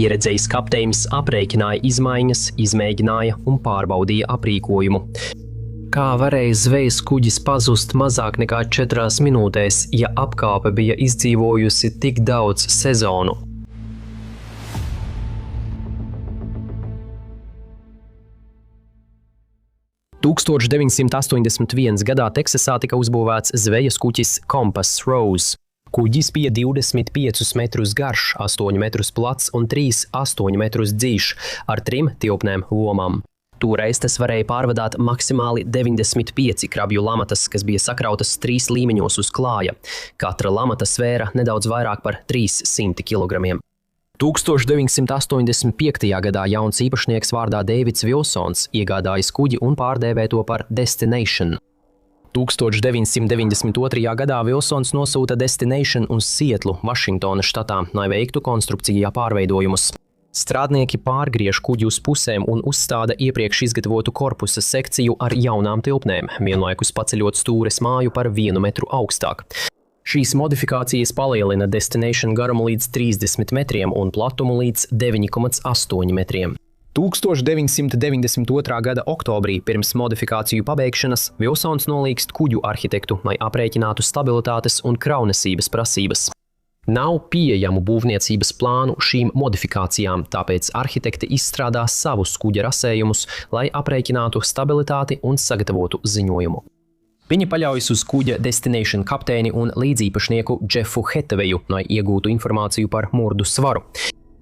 Pieredzējis kapteinis aprēķināja izmaiņas, izmēģināja un pārbaudīja aprīkojumu. Kā varēja zvejas kuģis pazust mazāk nekā 4 minūtēs, ja apkāpe bija izdzīvojusi tik daudz sezonu? Gadā Teksasā tika uzbūvēts zvejas kuģis Compass Rose. Kuģis bija 25 metrus garš, 8 metrus plats un 3,8 metrus dziļš, ar 3 tilpnēm lomām. Toreiz tas varēja pārvadāt maksimāli 95 krabju lamatas, kas bija sakrautas 3 līmeņos uz klāja. Katra lamata svēra nedaudz vairāk par 300 kg. 1985. gadā jauns īpašnieks vārdā Deivids Vilsons iegādājis kuģi un pārdēvē to par Destination. 1992. gadā Vilsons nosūta Destination uz Sietlu, Vašingtonas štatā, lai veiktu konstrukcijā pārveidojumus. Strādnieki pārgriež kuģi uz pusēm un uzstāda iepriekš izgatavotu korpusa sekciju ar jaunām tilpnēm, vienlaikus paceļot stūres māju par 1 metru augstāk. Šīs modifikācijas palielina Destination garumu līdz 30 metriem un platumu līdz 9,8 metriem. 1992. gada oktobrī pirms modifikāciju pabeigšanas Vilsons nolīgst kuģu arhitektu, lai aprēķinātu stabilitātes un kraunnesības prasības. Nav pieejamu būvniecības plānu šīm modifikācijām, tāpēc arhitekti izstrādā savus kuģa rasējumus, lai aprēķinātu stabilitāti un sagatavotu ziņojumu. Viņi paļaujas uz kuģa Destination kapteini un līdzīpašnieku Jeffu Heteveju, lai iegūtu informāciju par murdu svaru.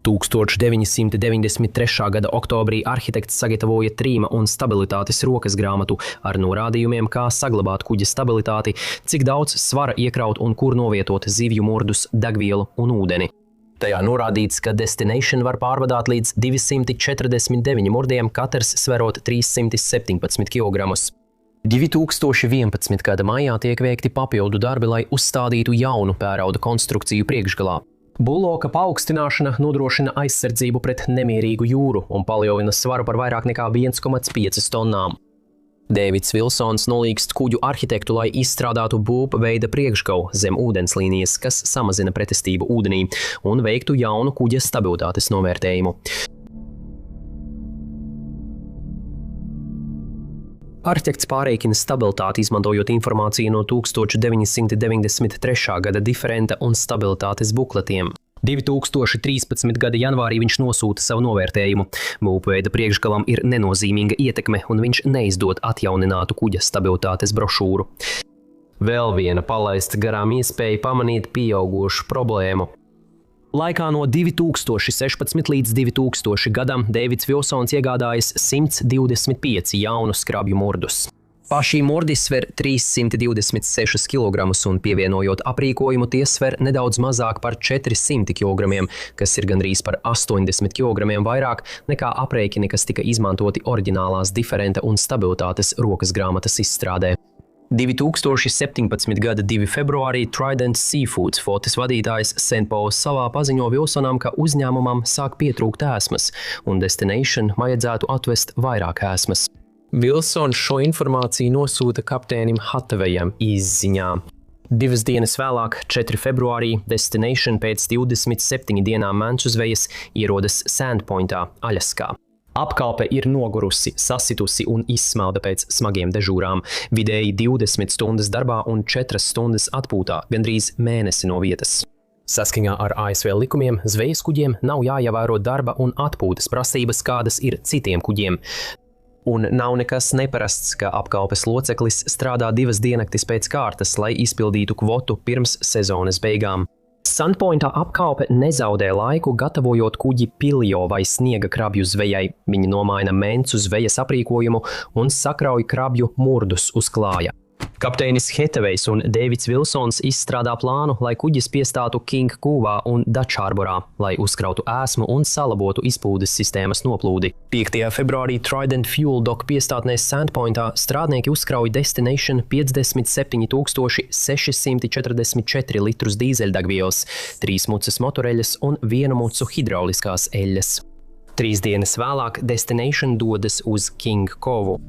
1993. gada oktobrī arhitekts sagatavoja trīma un stabilitātes rokas grāmatu ar norādījumiem, kā saglabāt kuģa stabilitāti, cik daudz svara iekraut un kur novietot zivju murdus, degvielu un ūdeni. Tajā norādīts, ka Destination var pārvadāt līdz 249 murdiem, katrs sverot 317 kg. 2011. gada maijā tiek veikti papildu darbi, lai uzstādītu jaunu pērauda konstrukciju priekšgalā. Buloka paaugstināšana nodrošina aizsardzību pret nemierīgu jūru un palielina svaru par vairāk nekā 1,5 tonnām. Deivids Vilsons nolīgst kuģu arhitektu, lai izstrādātu būpa veida priekšgalu zem ūdenslīnijas, kas samazina pretestību ūdenī, un veiktu jaunu kuģa stabilitātes novērtējumu. Arhitekts pārreikina stabilitāti, izmantojot informāciju no 1993. gada diferenta un stabilitātes bukletiem. 2013. gada janvārī viņš nosūta savu novērtējumu. Būpveida priekšgalam ir nenozīmīga ietekme, un viņš neizdod atjauninātu kuģa stabilitātes brošūru. Vēl viena palaista garām iespēja pamanīt pieaugošu problēmu. Laikā no 2016 līdz 2000 gadam Deivids Vilsons iegādājas 125 jaunus krabju murdus. Paši murdi sver 326 kg un pievienojot aprīkojumu tie sver nedaudz mazāk par 400 kg, kas ir gandrīz par 80 kg vairāk nekā aprēķini, kas tika izmantoti oriģinālās diferenta un stabilitātes rokas grāmatas izstrādē. 2017. gada 2. februārī Trident Seafoods flotes vadītājs Sentpauls salā paziņo Vilsonam, ka uzņēmumam sāk pietrūkt ēsmas, un Destination vajadzētu atvest vairāk ēsmas. Vilsons šo informāciju nosūta kapteinim Hatevejam izziņā. 2 dienas vēlāk, 4. februārī, Destination pēc 27 dienām menču zvejas ierodas Sandpointā, Aļaskā. Apkalpe ir nogurusi, sasitusi un izsmelta pēc smagiem dežūrām, vidēji 20 stundas darbā un 4 stundas atpūtā, gandrīz mēnesi no vietas. Saskaņā ar ASV likumiem zvejas kuģiem nav jāievēro darba un atpūtas prasības, kādas ir citiem kuģiem. Un nav nekas neparasts, ka apkalpes loceklis strādā 2 diennaktis pēc kārtas, lai izpildītu kvotu pirms sezonas beigām. Sandpointā apkalpe nezaudē laiku, gatavojot kuģi piljo vai sniega krabju zvejai. Viņi nomaina mencu zvejas aprīkojumu un sakrauj krabju murdus uz klāja. Kapteinis Hetevejs un Deivids Vilsons izstrādā plānu, lai kuģis piestātu King Cove un Dutch Harborā, lai uzkrautu ēsmu un salabotu izplūdes sistēmas noplūdi. 5. februārī Trident Fuel Dock piestātnēs Sandpointā strādnieki uzkrauj Destination 57 644 litrus dīzeļdegvielas, 3 mucas motoreļas un 1 mucu hidrauliskās eļļas. 3 dienas vēlāk Destination dodas uz King Cove.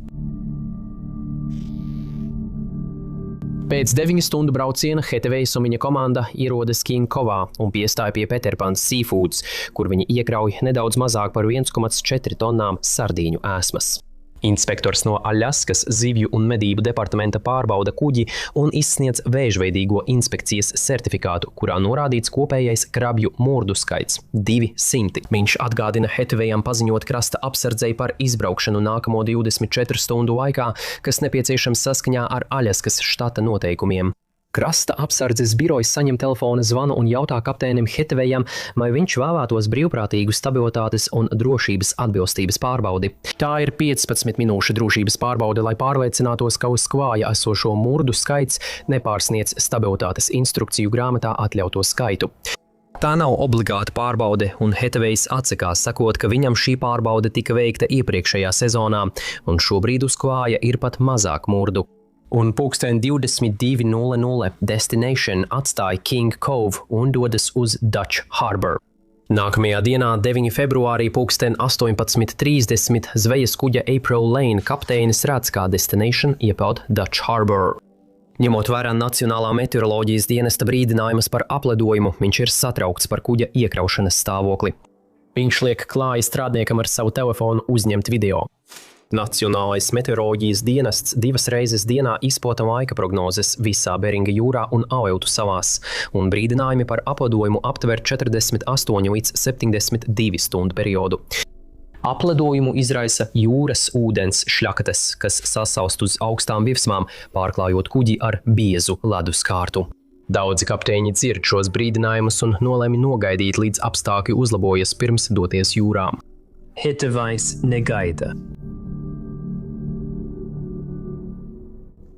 Pēc 9 stundu brauciena Hetevejs un viņa komanda ierodas Kinkovā un piestāja pie Peterpans Seafoods, kur viņi iekrauj nedaudz mazāk par 1,4 tonnām sardīņu ēsmas. Inspektors no Aļaskas zivju un medību departamenta pārbauda kuģi un izsniedz vēžveidīgo inspekcijas certifikātu, kurā norādīts kopējais krabju murdu skaits – 200. Viņš atgādina Hetevejam paziņot krasta apsardzei par izbraukšanu nākamo 24 stundu laikā, kas nepieciešams saskaņā ar Aļaskas štata noteikumiem. Krasta apsardzes birojas saņem telefona zvanu un jautā kapteinim Hetevejam, vai viņš vēlētos brīvprātīgu stabilitātes un drošības atbilstības pārbaudi. Tā ir 15 minūšu drošības pārbaude, lai pārliecinātos, ka uz kvāja esošo murdu skaits nepārsniedz stabilitātes instrukciju grāmatā atļauto skaitu. Tā nav obligāta pārbaude, un Hetevejs atsakās sakot, ka viņam šī pārbaude tika veikta iepriekšējā sezonā, un šobrīd uz kvāja ir pat mazāk murdu. Un 22:00 Destination atstāja King Cove un dodas uz Dutch Harbour. Nākamajā dienā, 9. februārī, 18:30 zvejas kuģa April Lane kapteinis redz, kā Destination iepeld Dutch Harbour. Ņemot vērā Nacionālā meteoroloģijas dienesta brīdinājumus par apledojumu, viņš ir satraukts par kuģa iekraušanas stāvokli. Viņš liek klāja strādniekam ar savu telefonu uzņemt video. Nacionālais meteoroloģijas dienests 2 reizes dienā izplata laika prognozes visā Beringa jūrā un Aleutu salās, un brīdinājumi par apledojumu aptver 48 līdz 72 stundu periodu. Apledojumu izraisa jūras ūdens šļakates, kas sasalst uz augstām virsmām, pārklājot kuģi ar biezu ledus kārtu. Daudzi kapteiņi dzird šos brīdinājumus un nolēma nogaidīt, līdz apstākļi uzlabojas pirms doties jūrā. Hetevejs negaida.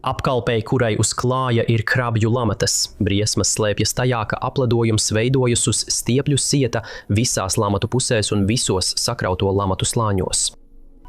Apkalpei, kurai uz klāja ir krabju lamatas, briesmas slēpjas tajā, ka apledojums veidojas uz stiepļu sieta visās lamatu pusēs un visos sakrauto lamatu slāņos.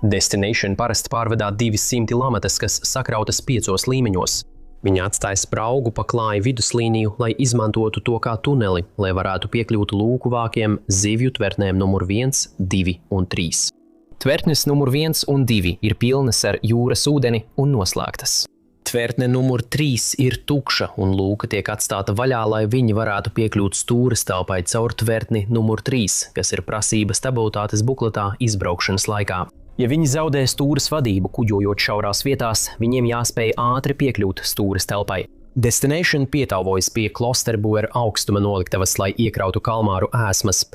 Destination parasti pārvedā 200 lamatas, kas sakrautas 5 līmeņos. Viņa atstāja spraugu pa klāja viduslīniju, lai izmantotu to kā tuneli, lai varētu piekļūt lūku vākiem zivju tvertnēm numur 1, 2 un 3. Tvertnes numur 1 un 2 ir pilnas ar jūras ūdeni un noslēgtas. Tvertne numur 3 ir tukša un lūka tiek atstāta vaļā, lai viņi varētu piekļūt stūres telpai caur tvertni numur 3, kas ir prasība stabilitātes bukletā izbraukšanas laikā. Ja viņi zaudē stūres vadību kuģojot šaurās vietās, viņiem jāspēj ātri piekļūt stūres telpai. Destination pietāvojas pie Klosterbuer augstuma noliktavas, lai iekrautu kalmāru ēsmas.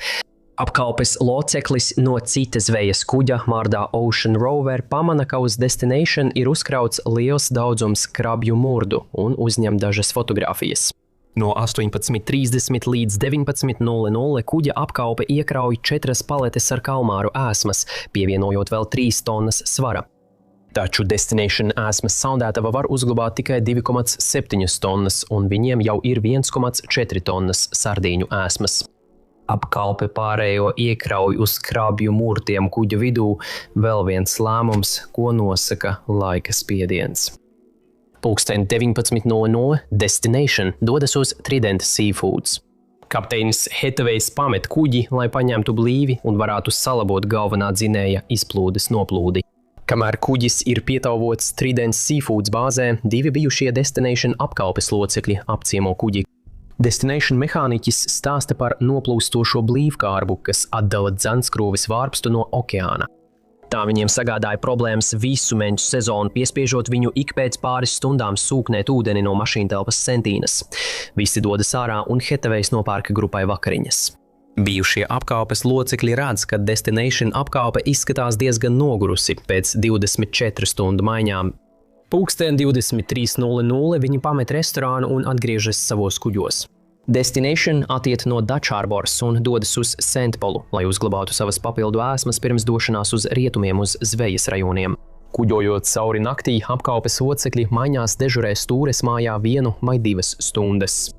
Apkalpes loceklis no citas zvejas kuģa Mardā Ocean Rover pamana, ka uz Destination ir uzkrauts liels daudzums krabju murdu un uzņem dažas fotogrāfijas. No 18:30 līdz 19:00 kuģa apkalpe iekrauj 4 paletes ar kalmāru ēsmas, pievienojot vēl 3 tonnas svara. Taču Destination ēsmas saldētava var uzglabāt tikai 2,7 tonnas, un viņiem jau ir 1,4 tonnas sardīņu ēsmas. Apkalpe pārējo iekrauj uz krabju murtiem kuģa vidū, vēl viens lēmums, ko nosaka laika spiediens. 19:00 Destination dodas uz Trident Seafoods. Kapteinis Hetevejs pamet kuģi, lai paņemtu blīvi un varētu salabot galvenā dzinēja izplūdes noplūdi. Kamēr kuģis ir pietāvots Trident Seafoods bāzē, 2 bijušie Destination apkalpes locekļi apciemo kuģi. Destination mehāniķis stāsta par noplūstošo blīvkārbu, kas atdala dzenskrovis vārpstu no okeāna. Tā viņiem sagādāja problēmas visu menču sezonu, piespiežot viņu ik pēc pāris stundām sūknēt ūdeni no mašīntelpas sentīnas. Visi dodas ārā un Hetevejs nopērka grupai vakariņas. Bijušie apkalpes locekļi redz, ka Destination apkalpe izskatās diezgan nogurusi pēc 24 stundu maiņām. 23:00 viņi pamet restorānu un atgriežas savos kuģos. Destination attiet no Dutch Harbours un dodas uz Sentpolu, lai uzglabātu savas papildu ēsmas pirms došanās uz rietumiem uz zvejas rajoniem. Kuģojot cauri naktī, apkalpes locekļi maiņās dežurē stūres mājā 1 vai 2 stundas.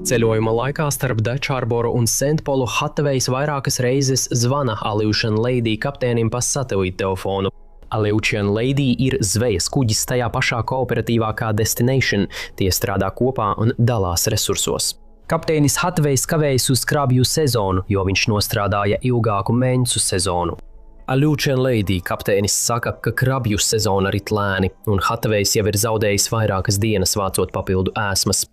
Ceļojuma laikā starp Dutch Harboru un Sentpolu Hetevejs vairākas reizes zvana Aleutian Lady kapteinim pa satelīta telefonu. Aleutian Lady ir zvejas kuģis tajā pašā kooperatīvā kā Destination, tie strādā kopā un dalās resursos. Kapteinis Hetevejs kavējas uz krabju sezonu, jo viņš nostrādāja ilgāku mēnesu sezonu. Aleutian Lady kapteinis saka, ka krabju sezona rit lēni, un Hatavejs jau ir zaudējis vairākas dienas vācot papildu ēsmas.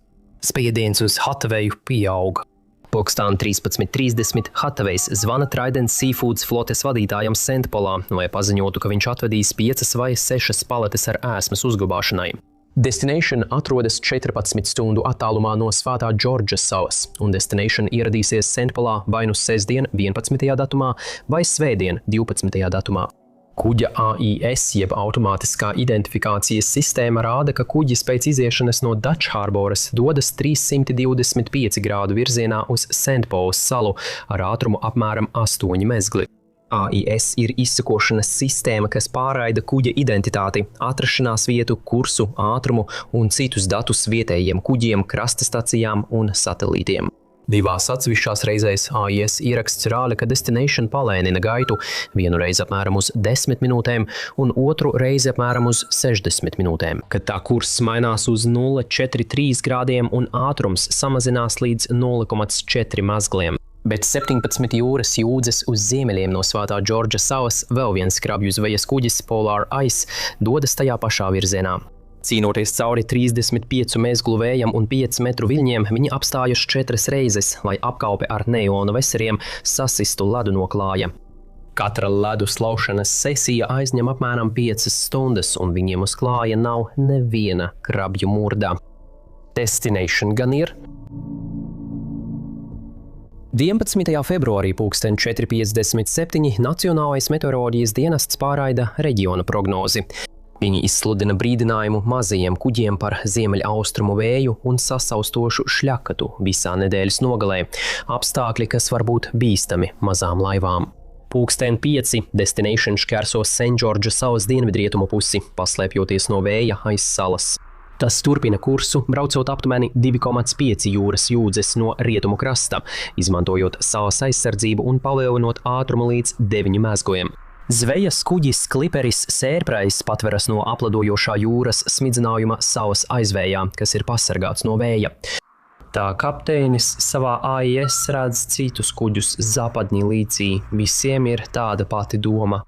Spiediens uz Hataveju pieauga. Pulkstām 13:30 Hatavejs zvana Trident Seafoods flotes vadītājam Sentpolā, lai paziņotu, ka viņš atvedīs 5 vai 6 paletes ar ēsmas uzglabāšanai. Destination atrodas 14 stundu attālumā no Svētā Džordža salas, un Destination ieradīsies Sentpolā vai nu sestdien 11. datumā vai svētdien 12. datumā. Kuģa AIS jeb automātiskā identifikācijas sistēma rāda, ka kuģis pēc iziešanas no Dutch Harboras dodas 325 grādu virzienā uz Sentpolas salu ar ātrumu apmēram 8 mezgli. AIS ir izsekošanas sistēma, kas pārraida kuģa identitāti, atrašanās vietu, kursu, ātrumu un citus datus vietējiem kuģiem, krastestacijām un satelītiem. Divās atsevišķās reizēs AIS ieraksts rāda, ka Destination palēnina gaitu, vienu reizi apmēram uz 10 minūtēm un otru reizi apmēram uz 60 minūtēm, kad tā kurss mainās uz 0,43 grādiem un ātrums samazinās līdz 0,4 mazgliem. Bet 17 jūras jūdzes uz ziemeļiem no Svētā Džordža salas vēl viens krabju zvejas kuģis Polar Ice dodas tajā pašā virzienā. Cīnoties cauri 35 mezglu vējam un 5 metru viļņiem, viņi apstājas 4 reizes, lai apkalpe ar neona veseriem sasistu ledu no klāja. Katra ledu slaušanas sesija aizņem apmēram 5 stundas, un viņiem uz klāja nav neviena krabju murda. Destination gan ir. 11. februārī pulksten 4:57 Nacionālais meteoroloģijas dienests pārraida reģiona prognozi. Viņi izsludina brīdinājumu mazajiem kuģiem par ziemeļaustrumu vēju un sasaustošu šļakatu visā nedēļas nogalē, apstākļi, kas var būt bīstami mazām laivām. Pulksten 5 Destination šķērso Sentdžordža salas dienvidrietumu pusi, paslēpjoties no vēja aiz salas. Tas turpina kursu, braucot aptuveni 2,5 jūras jūdzes no rietumu krasta, izmantojot salas aizsardzību un palielinot ātrumu līdz 9 mezgliem. Zvejas kuģis Kliperis Sērprajs patveras no apladojošā jūras smidzinājuma salas aizvējā, kas ir pasargāts no vēja. Tā kapteinis savā AIS redz citus kuģus Zapadņi līcī, visiem ir tāda pati doma.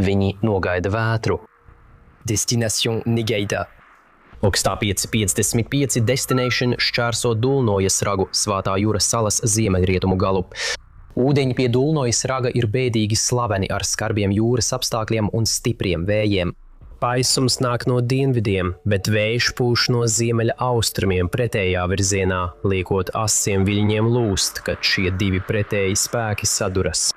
Viņi nogaida vētru. Destination negaida. Augstā 5:55 Destination šķērso Dulnojas ragu Svētā jūras salas ziemeļrietumu galu. Ūdeņi pie Dulnojas raga ir bēdīgi slaveni ar skarbiem jūras apstākļiem un stipriem vējiem. Paisums nāk no dienvidiem, bet vējš pūš no ziemeļa austrumiem pretējā virzienā, liekot asiem viļņiem lūst, kad šie divi pretēji spēki saduras.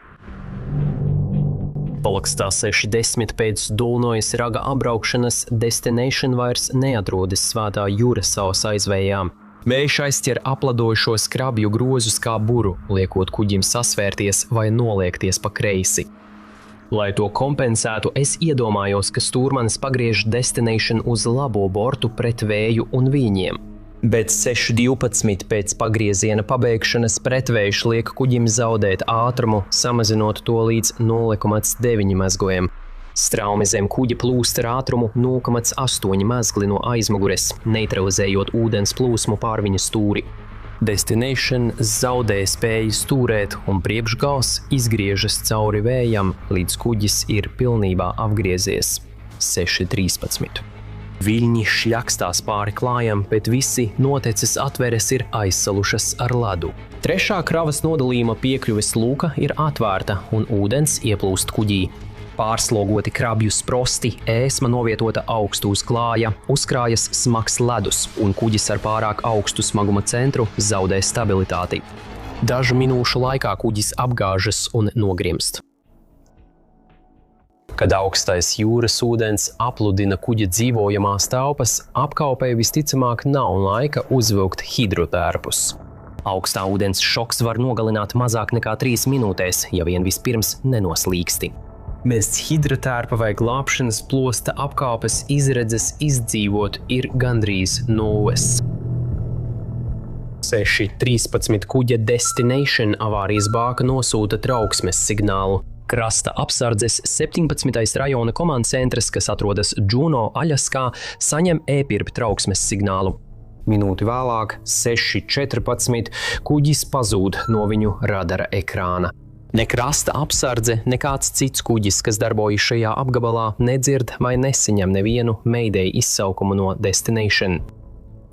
Pulkstā 6:10 pēc Dulnojas raga apbraukšanas Destination vairs neatrodas Svētā jūras salas aizvējā. Vējš aizķer apladojušos krabju grozus kā buru, liekot kuģim sasvērties vai noliekties pa kreisi. Lai to kompensētu, es iedomājos, ka stūrmanis pagriež Destination uz labo bortu pret vēju un viļņiem. Bet 6:12 pēc pagrieziena pabeigšanas pretvējš liek kuģim zaudēt ātrumu, samazinot to līdz 0,9 mezgliem. Straumi zem kuģa plūst ar ātrumu 0,8 mezgli no aizmugures, neutralizējot ūdens plūsmu pār viņa stūri. Destination zaudē spēju stūrēt un priekšgals izgriežas cauri vējam, līdz kuģis ir pilnībā apgriezies. 6:13. Viļņi šļakstās pāri klājam, bet visi noteces atveres ir aizsalušas ar ledu. Trešā kravas nodalījuma piekļuves luka ir atvērta un ūdens ieplūst kuģī. Pārslogoti krabju sprosti, ēsma novietota augstu uz klāja, uzkrājas smags ledus un kuģis ar pārāk augstu smaguma centru zaudē stabilitāti. Dažu minūšu laikā kuģis apgāžas un nogrimst. Kad augstais jūras ūdens apludina kuģa dzīvojamās telpas, apkalpei visticamāk nav laika uzvilkt hidrotērpus. Augstā ūdens šoks var nogalināt mazāk nekā 3 minūtēs, ja vien vispirms nenoslīksti. Bez hidrotērpa vai glābšanas plosta apkalpes izredzes izdzīvot ir gandrīz nulles. 6:13 kuģa Destination avārijas bāka nosūta trauksmes signālu. Krasta apsardzes 17. rajona komandcentrs, kas atrodas Juneau, Aļaskā, saņem e-pirpa trauksmes signālu. Minūti vēlāk, 6:14, kuģis pazūd no viņu radara ekrāna. Ne krasta apsardze, nekāds cits kuģis, kas darbojas šajā apgabalā, nedzird vai nesaņem nevienu Mayday izsaukumu no Destination.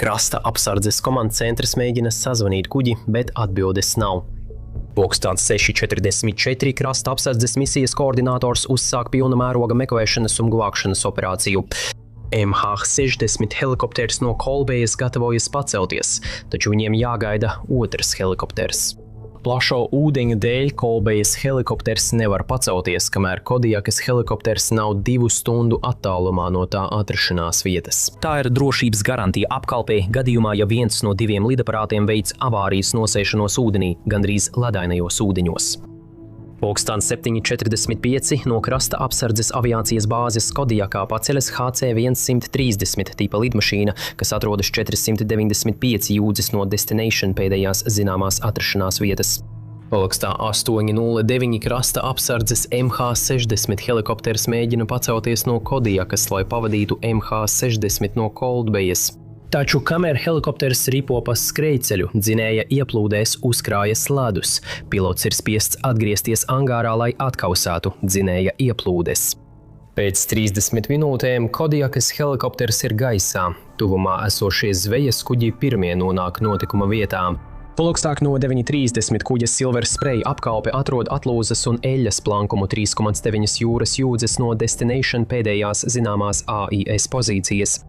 Krasta apsardzes komandas centrs mēģina sazvanīt kuģi, bet atbildes nav. Pulkstens 6:44 krasta apsardzes misijas koordinators uzsāk pilna mēroga meklēšanas un glābšanas operāciju. MH60 helikopters no Kolbejas gatavojas pacelties, taču viņiem jāgaida otrs helikopters. Plašo ūdeņu dēļ Kolbejas helikopters nevar pacelties, kamēr Kodiakas helikopters nav 2 stundu attālumā no tā atrašanās vietas. Tā ir drošības garantija apkalpei gadījumā, ja viens no 2 lidaparātiem veic avārijas nosēšanos ūdenī, gandrīz ledainajos ūdeņos. Pulkstens 7:45 no krasta apsardzes aviācijas bāzes Kodiakā paceļas HC-130 tipa lidmašīna, kas atrodas 495 jūdzes no Destination pēdējās zināmās atrašanās vietas. Pulkstā 8:09 krasta apsardzes MH60 helikopters mēģina pacelties no Kodiakas, lai pavadītu MH60 no Coldbayas. Taču, kamēr helikopters ripo pa skrejceļu, dzinēja ieplūdēs uzkrājas ledus. Pilots ir spiests atgriezties angārā, lai atkausētu dzinēja ieplūdes. Pēc 30 minūtēm Kodiakas helikopters ir gaisā. Tuvumā esošie zvejas kuģi pirmie nonāk notikuma vietā. Pulkstāk no 9:30 kuģa Silver Spray apkalpe atrod atlūzas un eļļas plankumu 3,9 jūras jūdzes no Destination pēdējās zināmās AIS pozīcijas.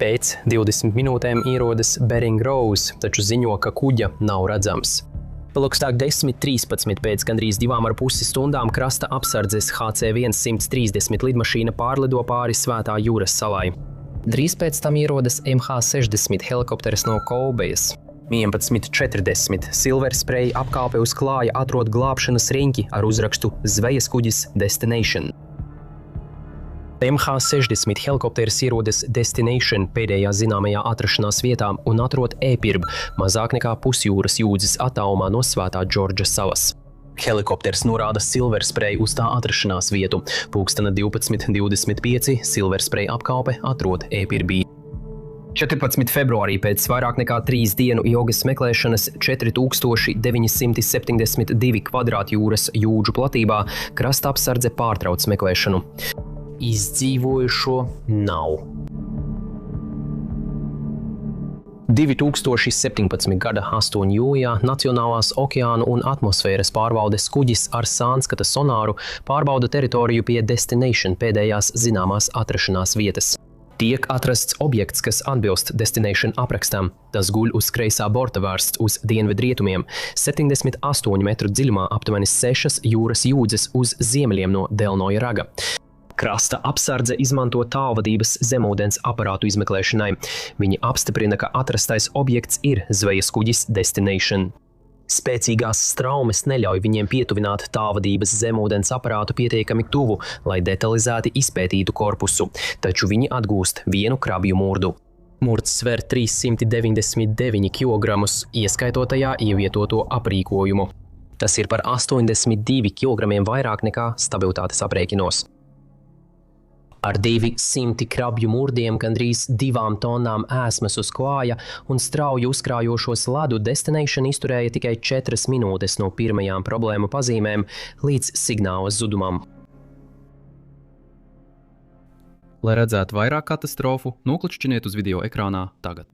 Pēc 20 minūtēm ierodas Bering Rose, taču ziņo, ka kuģa nav redzams. Pulkstāk 10:13 pēc gandrīz 2,5 stundām krasta apsardzes HC-130 lidmašīna pārlido pāri Svētā jūras salai. Drīz pēc tam ierodas MH60 helikopters no Kolbejas. 11:40 Silver Spray apkalpe uz klāja atrod glābšanas riņķi ar uzrakstu Zvejas kuģis Destination. MH60 helikopters ierodas Destination pēdējā zināmajā atrašanās vietā un atrod e-pirbu mazāk nekā pusjūras jūdzes attālumā no Svētā Džordža salas. Helikopters norāda Silver Spray uz tā atrašanās vietu. Pulkstena 12:25 Silver Spray apkalpe atrod e-pirbī. 14. februārī pēc vairāk nekā 3 dienu ilgas meklēšanas 4972 kvadrātjūras jūdžu platībā krasta apsardze pārtrauc meklēšanu. Izdzīvojušo nav. 2017. gada 8. jūlijā Nacionālās okeānu un atmosfēras pārvaldes kuģis ar sānskata sonāru pārbauda teritoriju pie Destination pēdējās zināmās atrašanās vietas. Tiek atrasts objekts, kas atbilst Destination aprakstam. Tas guļ uz kreisā borta vērsts uz dienvidrietumiem, 78 metru dziļumā aptuveni 6 jūras jūdzes uz ziemeļiem no Delnoja raga. Krasta apsardze izmanto tālvadības zemūdens aparātu izmeklēšanai. Viņi apstiprina, ka atrastais objekts ir zvejas kuģis Destination. Spēcīgās straumes neļauj viņiem pietuvināt tālvadības zemūdens aparātu pietiekami tuvu, lai detalizēti izpētītu korpusu, taču viņi atgūst vienu krabju murdu. Murds sver 399 kg, ieskaitot tajā ievietoto aprīkojumu. Tas ir par 82 kg vairāk nekā stabilitātes aprēķinos. Ar 200 krabju murdiem, gandrīz 2 tonnām ēsmas uz klāja un strauji uzkrājošos ledu Destination izturēja tikai 4 minūtes no pirmajām problēmu pazīmēm līdz signāla zudumam. Lai redzētu vairāk katastrofu, noklikšķiniet uz video ekrānā tagad.